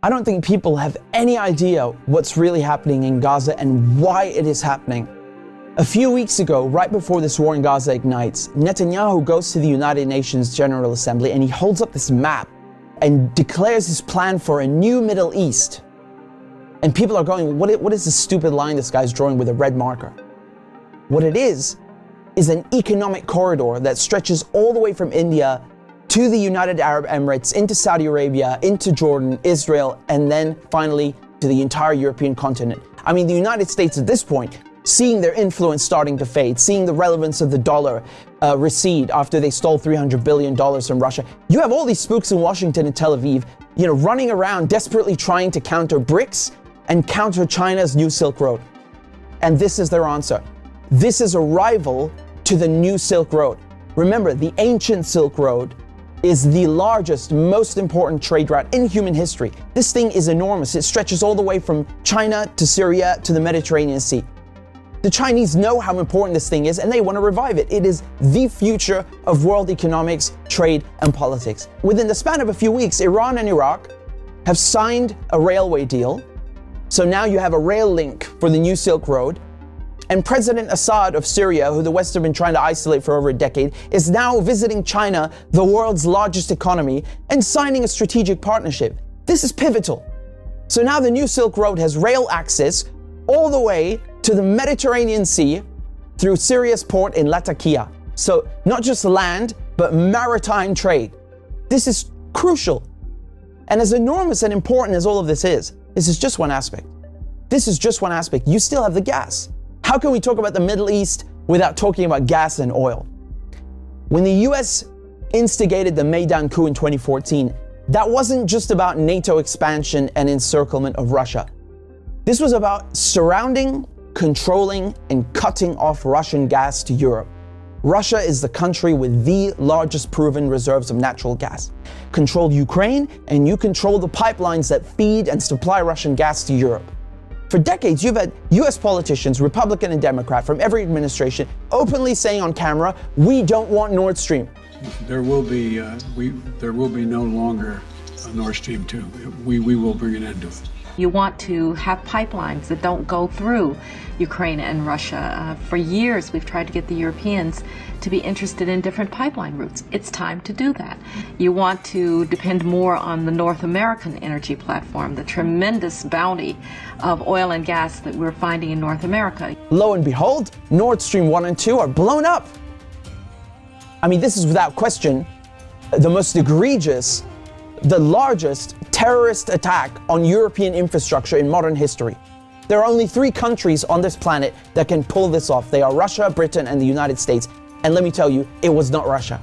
I don't think people have any idea what's really happening in Gaza and why it is happening. A few weeks ago, right before this war in Gaza ignites, Netanyahu goes to the United Nations General Assembly and he holds up this map and declares his plan for a new Middle East. And people are going, what is this stupid line this guy's drawing with a red marker? What it is an economic corridor that stretches all the way from India to the United Arab Emirates, into Saudi Arabia, into Jordan, Israel, and then finally to the entire European continent. I mean, the United States at this point, seeing their influence starting to fade, seeing the relevance of the dollar recede after they stole $300 billion from Russia. You have all these spooks in Washington and Tel Aviv, running around desperately trying to counter BRICS and counter China's new Silk Road. And this is their answer. This is a rival to the new Silk Road. Remember, the ancient Silk Road is the largest, most important trade route in human history. This thing is enormous. It stretches all the way from China to Syria to the Mediterranean Sea. The Chinese know how important this thing is and they want to revive it. It is the future of world economics, trade, and politics. Within the span of a few weeks, Iran and Iraq have signed a railway deal. So now you have a rail link for the new Silk Road. And President Assad of Syria, who the West have been trying to isolate for over a decade, is now visiting China, the world's largest economy, and signing a strategic partnership. This is pivotal. So now the new Silk Road has rail access all the way to the Mediterranean Sea through Syria's port in Latakia. So not just land, but maritime trade. This is crucial. And as enormous and important as all of this is just one aspect. This is just one aspect. You still have the gas. How can we talk about the Middle East without talking about gas and oil? When the US instigated the Maidan coup in 2014, that wasn't just about NATO expansion and encirclement of Russia. This was about surrounding, controlling, and cutting off Russian gas to Europe. Russia is the country with the largest proven reserves of natural gas. Control Ukraine, and you control the pipelines that feed and supply Russian gas to Europe. For decades, you've had US politicians, Republican and Democrat, from every administration, openly saying on camera, we don't want Nord Stream. There will be no longer a Nord Stream 2. We will bring an end to it. You want to have pipelines that don't go through Ukraine and Russia. For years, we've tried to get the Europeans to be interested in different pipeline routes. It's time to do that. You want to depend more on the North American energy platform, the tremendous bounty of oil and gas that we're finding in North America. Lo and behold, Nord Stream 1 and 2 are blown up. I mean, this is without question the most egregious, the largest terrorist attack on European infrastructure in modern history. There are only 3 countries on this planet that can pull this off. They are Russia, Britain, and the United States. And let me tell you, it was not Russia.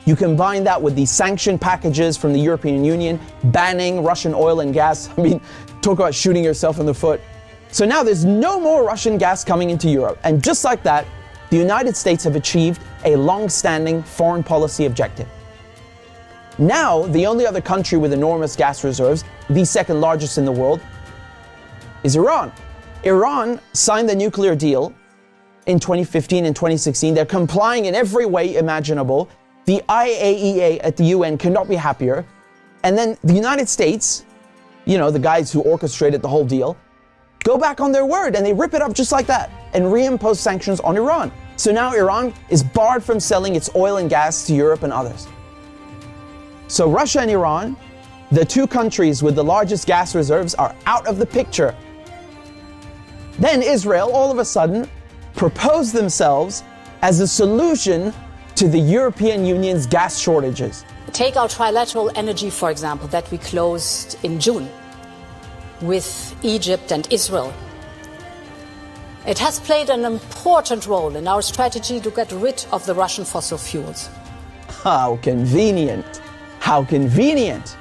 You combine that with the sanction packages from the European Union, banning Russian oil and gas. I mean, talk about shooting yourself in the foot. So now there's no more Russian gas coming into Europe. And just like that, the United States have achieved a long-standing foreign policy objective. Now, the only other country with enormous gas reserves, the second largest in the world, is Iran. Iran signed the nuclear deal in 2015 and 2016. They're complying in every way imaginable. The IAEA at the UN cannot be happier. And then the United States, the guys who orchestrated the whole deal, go back on their word and they rip it up just like that and reimpose sanctions on Iran. So now Iran is barred from selling its oil and gas to Europe and others. So Russia and Iran, the 2 countries with the largest gas reserves, are out of the picture. Then Israel, all of a sudden, proposed themselves as a solution to the European Union's gas shortages. Take our trilateral energy, for example, that we closed in June with Egypt and Israel. It has played an important role in our strategy to get rid of the Russian fossil fuels. How convenient. How convenient.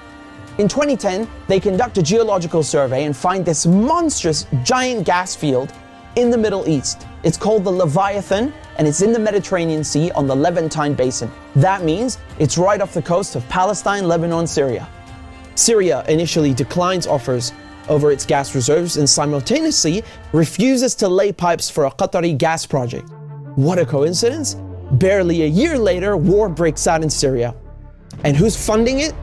In 2010, they conduct a geological survey and find this monstrous giant gas field in the Middle East. It's called the Leviathan, and it's in the Mediterranean Sea on the Levantine Basin. That means it's right off the coast of Palestine, Lebanon, Syria. Syria initially declines offers over its gas reserves and simultaneously refuses to lay pipes for a Qatari gas project. What a coincidence! Barely a year later, war breaks out in Syria. And who's funding it?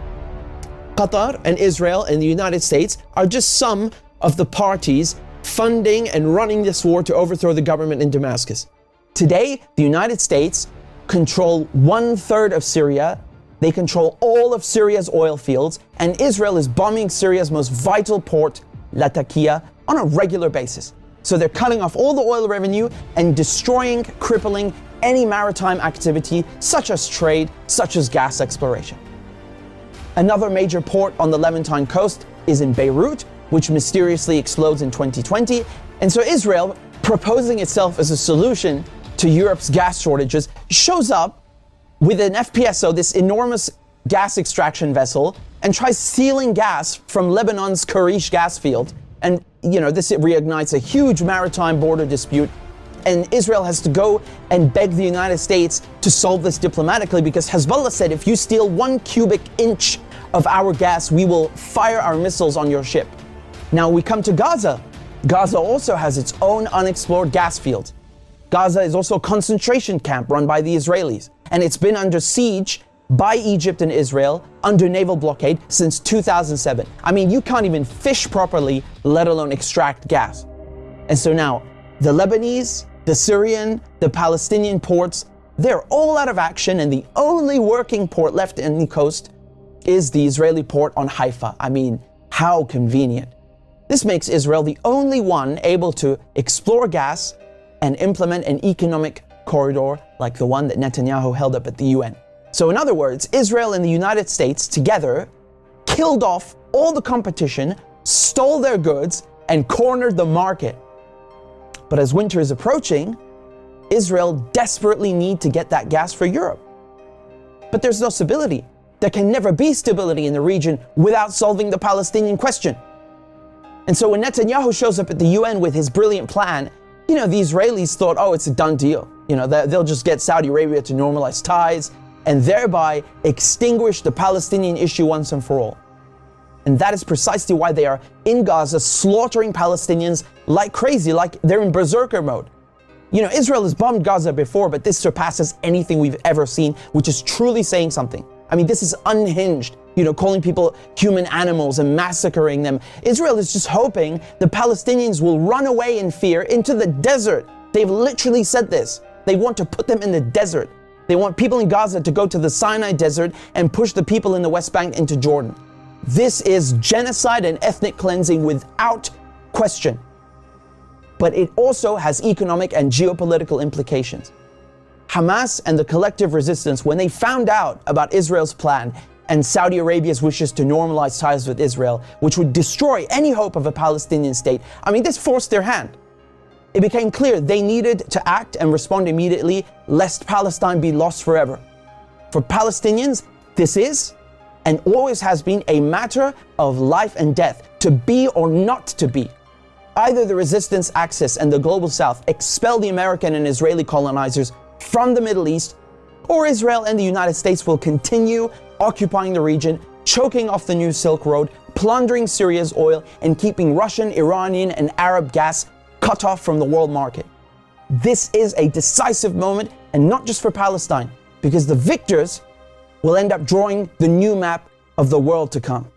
Qatar and Israel and the United States are just some of the parties funding and running this war to overthrow the government in Damascus. Today, the United States control 1/3 of Syria. They control all of Syria's oil fields, and Israel is bombing Syria's most vital port, Latakia, on a regular basis. So they're cutting off all the oil revenue and destroying, crippling any maritime activity, such as trade, such as gas exploration. Another major port on the Levantine coast is in Beirut, which mysteriously explodes in 2020. And so Israel, proposing itself as a solution to Europe's gas shortages, shows up with an FPSO, this enormous gas extraction vessel, and tries stealing gas from Lebanon's Karish gas field. And, this reignites a huge maritime border dispute. And Israel has to go and beg the United States to solve this diplomatically, because Hezbollah said, if you steal 1 cubic inch of our gas, we will fire our missiles on your ship. Now we come to Gaza. Gaza also has its own unexplored gas field. Gaza is also a concentration camp run by the Israelis, and it's been under siege by Egypt and Israel under naval blockade since 2007. I mean, you can't even fish properly, let alone extract gas. And so now, the Lebanese, the Syrian, the Palestinian ports, they're all out of action, and the only working port left in the coast is the Israeli port on Haifa. I mean, how convenient. This makes Israel the only one able to explore gas and implement an economic corridor like the one that Netanyahu held up at the UN. So in other words, Israel and the United States together killed off all the competition, stole their goods, and cornered the market. But as winter is approaching, Israel desperately needs to get that gas for Europe. But there's no stability. There can never be stability in the region without solving the Palestinian question. And so when Netanyahu shows up at the UN with his brilliant plan, the Israelis thought, oh, it's a done deal. They'll just get Saudi Arabia to normalize ties and thereby extinguish the Palestinian issue once and for all. And that is precisely why they are in Gaza slaughtering Palestinians like crazy, like they're in berserker mode. Israel has bombed Gaza before, but this surpasses anything we've ever seen, which is truly saying something. I mean, this is unhinged, calling people human animals and massacring them. Israel is just hoping the Palestinians will run away in fear into the desert. They've literally said this. They want to put them in the desert. They want people in Gaza to go to the Sinai desert and push the people in the West Bank into Jordan. This is genocide and ethnic cleansing without question. But it also has economic and geopolitical implications. Hamas and the collective resistance, when they found out about Israel's plan and Saudi Arabia's wishes to normalize ties with Israel, which would destroy any hope of a Palestinian state, this forced their hand. It became clear they needed to act and respond immediately, lest Palestine be lost forever. For Palestinians, this is and always has been a matter of life and death, to be or not to be. Either the resistance axis and the global south expel the American and Israeli colonizers from the Middle East, or Israel and the United States will continue occupying the region, choking off the new Silk Road, plundering Syria's oil, and keeping Russian, Iranian, and Arab gas cut off from the world market. This is a decisive moment, and not just for Palestine, because the victors will end up drawing the new map of the world to come.